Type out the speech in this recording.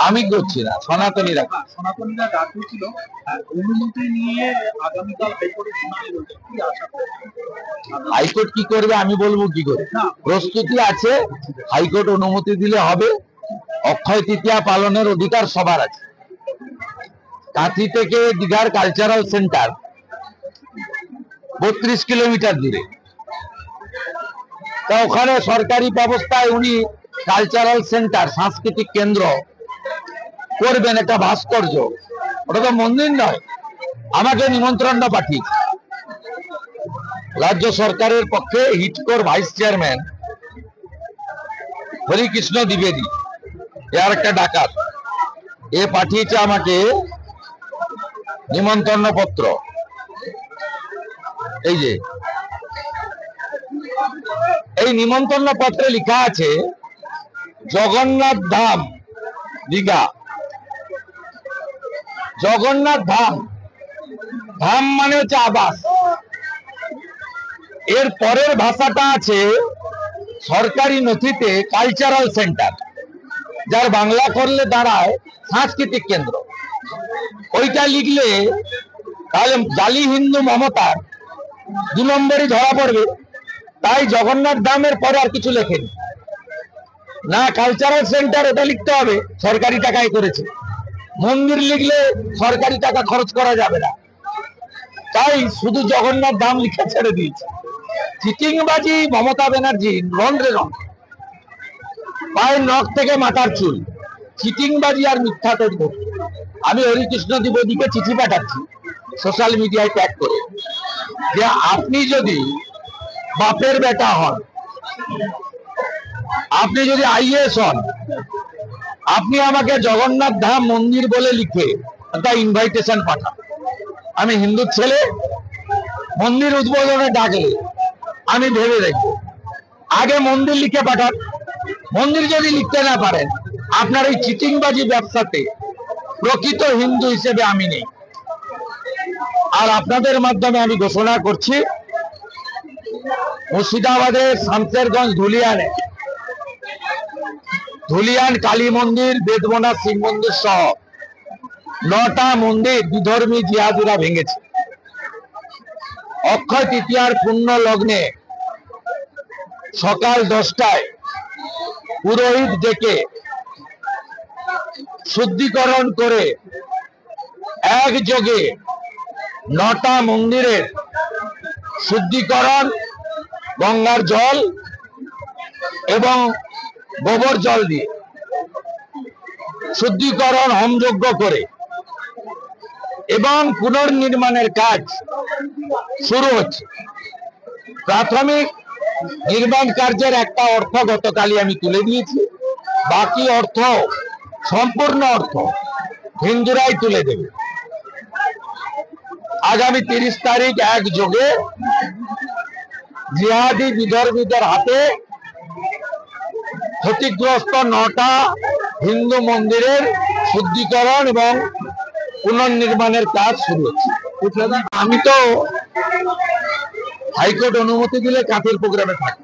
আমি করছি না, সনাতনীরা সনাতনীরা ডাক দিয়েছিল অনুমতি নিয়ে আগামীকাল হাইকোর্টে শুনানি রয়েছে, কি আশা করছেন? হাইকোর্ট কি করবে আমি বলবো কি করে? প্রস্তুতি আছে, হাইকোর্ট অনুমতি দিলে হবে। অক্ষয় তৃতীয়া পালনের অধিকার সবার আছে। কাঁথি থেকে দীঘার কালচারাল সেন্টার 32 কিলোমিটার দূরে, তা ওখানে সরকারি ব্যবস্থায় উনি কালচারাল সেন্টার, সাংস্কৃতিক কেন্দ্র করবেন, একটা ভাস্কর্য। ওটা তো মন্দির নয়। আমাকে নিমন্ত্রণ পাঠিয়েছে রাজ্য সরকারের পক্ষে হিটকোর ভাইস চেয়ারম্যান হরিকৃষ্ণ দ্বিবেদী, এর একটা ডাকাত, এ পাঠিয়েছে আমাকে নিমন্ত্রণ পত্র। এই যে এই নিমন্ত্রণ পত্রে লেখা আছে জগন্নাথ ধাম দীঘা। জগন্নাথ ধাম, ধাম মানে হচ্ছে আবাস। এর পরের ভাষাটা আছে সরকারি নথিতে কালচারাল সেন্টার, যার বাংলা করলে দাঁড়ায় সাংস্কৃতিক কেন্দ্র। ওইটা লিখলে তাহলে জালি হিন্দু মমতার 2 নম্বরই ধরা পড়বে। তাই জগন্নাথ ধামের পরে আর কিছু লেখেনি না। কালচারাল সেন্টার ওটা লিখতে হবে, সরকারি টাকায় করেছে। মন্দির লিখলে সরকারি টাকা খরচ করা যাবে না, তাই শুধু জগন্নাথ ধাম লিখে ছেড়ে দিয়েছে। চিটিংবাজি মমতা ব্যানার্জি রন্ধ্রে রন্ধ্রে, পায়ের নখ থেকে মাথার চুল, চিটিংবাজি আর মিথ্যাতে ভর্তি। আমি হরিকৃষ্ণ দ্বিবেদীকে চিঠি পাঠাচ্ছি সোশ্যাল মিডিয়ায় ট্যাগ করে, যে আপনি যদি বাপের বেটা হন, আপনি যদি আইএস হন, আপনি আমাকে জগন্নাথ ধাম মন্দির বলে লিখে একটা ইনভাইটেশন পাঠান। আমি হিন্দুর ছেলে, মন্দির উদ্বোধনে ডাকলে আমি ভেবে দেখব। আগে মন্দির লিখে পাঠান। মন্দির যদি লিখতে না পারেন, আপনার এই চিটিংবাজি ব্যবসাতে প্রকৃত হিন্দু হিসেবে আমি নেই। আর আপনাদের মাধ্যমে আমি ঘোষণা করছি, মুর্শিদাবাদের শামশেরগঞ্জ ধুলিয়ান কালী মন্দির, বেদবনা শিব মন্দির সহ 9টা মন্দির বিধর্মী জিহাদিরা ভেঙেছে। অক্ষয় তৃতীয়ার পুণ্য লগ্নে সকাল 10টায় পুরোহিত ডেকে শুদ্ধিকরণ করে একযোগে 9টা মন্দিরের শুদ্ধিকরণ, গঙ্গার জল এবং গোবর জল দিয়ে শুদ্ধিকরণ হোমযজ্ঞ করে এবং পুনর্নির্মাণের কাজ শুরু হচ্ছে। প্রাথমিক নির্মাণ কার্যের একটা অর্থ গতকালই আমি তুলে দিয়েছি, বাকি অর্থ, সম্পূর্ণ অর্থ হিন্দুরাই তুলে দেবে। আগামী 30 তারিখ একযোগে জিহাদি বিধর্মীদের হাতে ক্ষতিগ্রস্ত 9টা হিন্দু মন্দিরের শুদ্ধিকরণ এবং পুনর্নির্মাণের কাজ শুরু হচ্ছে। আমি তো হাইকোর্ট অনুমতি দিলে কাঁথির প্রোগ্রামে থাকি।